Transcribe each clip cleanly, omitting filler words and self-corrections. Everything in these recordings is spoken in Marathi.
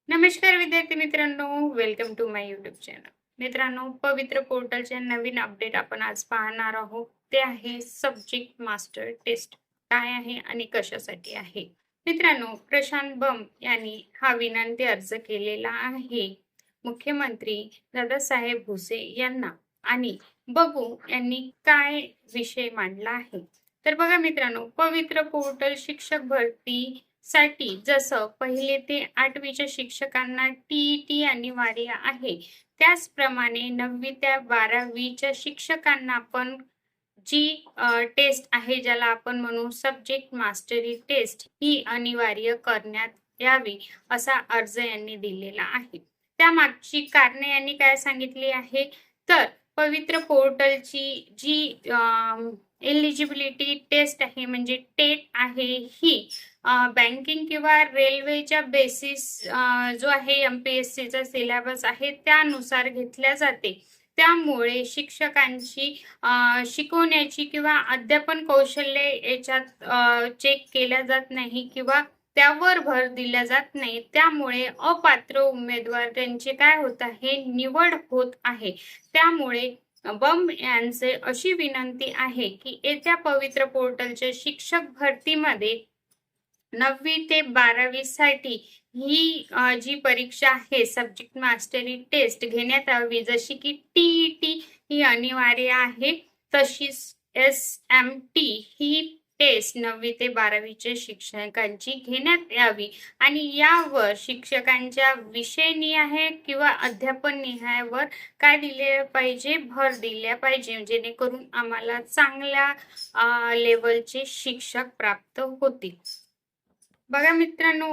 नमस्कार विद्यार्थी मित्रांनो, welcome to my YouTube channel. मित्रांनो, पवित्र पोर्टलचे नवीन अपडेट आपण आज पाहणार आहोत. ते आहे सब्जेक्ट मास्टर टेस्ट. काय आहे आणि कशासाठी आहे? मित्रांनो, प्रशांत बंब यांनी हा विनंती अर्ज केलेला आहे मुख्यमंत्री दादासाहेब भुसे यांना. आणि बघू यांनी काय विषय मांडला आहे. तर बघा मित्रांनो, पवित्र पोर्टल शिक्षक भरती साठी जसं 1 ते 8वीच्या शिक्षकांना टीईटी अनिवार्य आहे, त्याचप्रमाणे 9वी ते 12वीच्या शिक्षकांना पण जी टेस्ट आहे, ज्याला आपण म्हणू सब्जेक्ट मास्टरी टेस्ट, ही अनिवार्य करण्यात यावी, असा अर्ज यांनी दिलेला आहे. त्यामागची कारणे यांनी काय सांगितली आहे, तर पवित्र पोर्टलची जी एलिजिबिलिटी टेस्ट आहे म्हणजे टेट आहे, ही बँकिंग किंवा रेल्वेच्या बेसिस जो आहे एमपीएससीचा सिलेबस आहे त्यानुसार घेतल्या जाते. त्यामुळे शिक्षकांची शिकवण्याची किंवा अध्यापन कौशल्य याच्यात चेक केल्या जात नाही किंवा त्यावर भर दिला जात नाही. त्यामुळे अपात्र उमेदवार त्यांचे काय होत आहे, निवड होत आहे. त्यामुळे बंब यांचे अशी विनंती आहे की येत्या पवित्र पोर्टलच्या शिक्षक भरतीमध्ये 9वी ते 12वी साठी ही जी परीक्षा आहे सब्जेक्ट मास्टरी टेस्ट घेण्यात यावी. जशी की टीईटी ही अनिवार्य आहे, तशीच एसएमटी ही टेस्ट 9वी ते 12वीच्या शिक्षकांची घेण्यात यावी. आणि यावर शिक्षकांच्या विषय निहाय किंवा अध्यापन निहायवर काय दिले पाहिजे, भर दिल्या पाहिजे, जेणेकरून आम्हाला चांगल्या लेवलचे शिक्षक प्राप्त होतील. बघा मित्रांनो,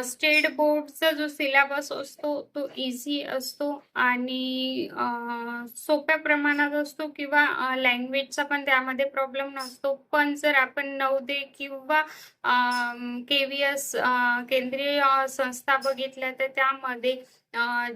स्टेट बोर्डचा जो सिलेबस असतो तो इझी असतो आणि सोप्या प्रमाणात असतो किंवा लँग्वेजचा पण त्यामध्ये प्रॉब्लेम नसतो. पण जर आपण नवोदय किंवा KVS केंद्रीय संस्था बघितल्या तर त्यामध्ये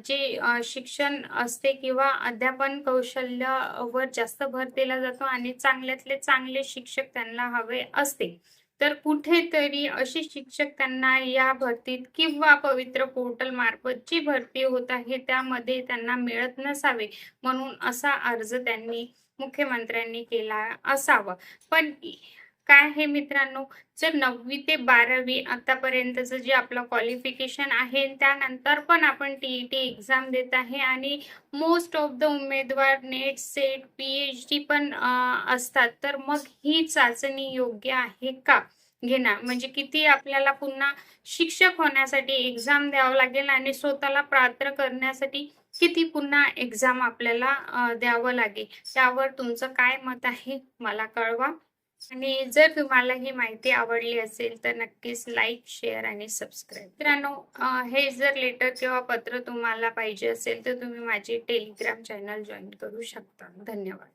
जे शिक्षण असते किंवा अध्यापन कौशल्यावर जास्त भर दिला जातो आणि चांगल्यातले चांगले शिक्षक त्यांना हवे असते. तर कुठेतरी असे शिक्षक त्यांना या भरतीत किंवा पवित्र पोर्टल मार्फत जी भरती होत आहे त्यामध्ये त्यांना मिळत नसावे, म्हणून असा अर्ज त्यांनी मुख्यमंत्र्यांनी केला असावा. पण काय आहे मित्रांनो, जर 9वी ते 12वी आतापर्यंतचं जे आपलं क्वालिफिकेशन आहे त्यानंतर पण आपण टीईटी एक्झाम देत आहे आणि मोस्ट ऑफ द उमेदवार नेट सेट PhD पण असतात. तर मग ही चाचणी योग्य आहे का घेणार? म्हणजे किती आपल्याला पुन्हा शिक्षक होण्यासाठी एक्झाम द्यावं लागेल आणि स्वतःला पात्र करण्यासाठी किती पुन्हा एक्झाम आपल्याला द्यावं लागेल. त्यावर तुमचं काय मत आहे मला कळवा. आणि जर तुम्हाला ही माहिती आवडली असेल तर नक्कीच लाईक, शेअर आणि सबस्क्राईब. मित्रांनो, हे जर लेटर किंवा पत्र तुम्हाला पाहिजे असेल तर तुम्ही माझे टेलिग्राम चॅनल जॉईन करू शकता. धन्यवाद.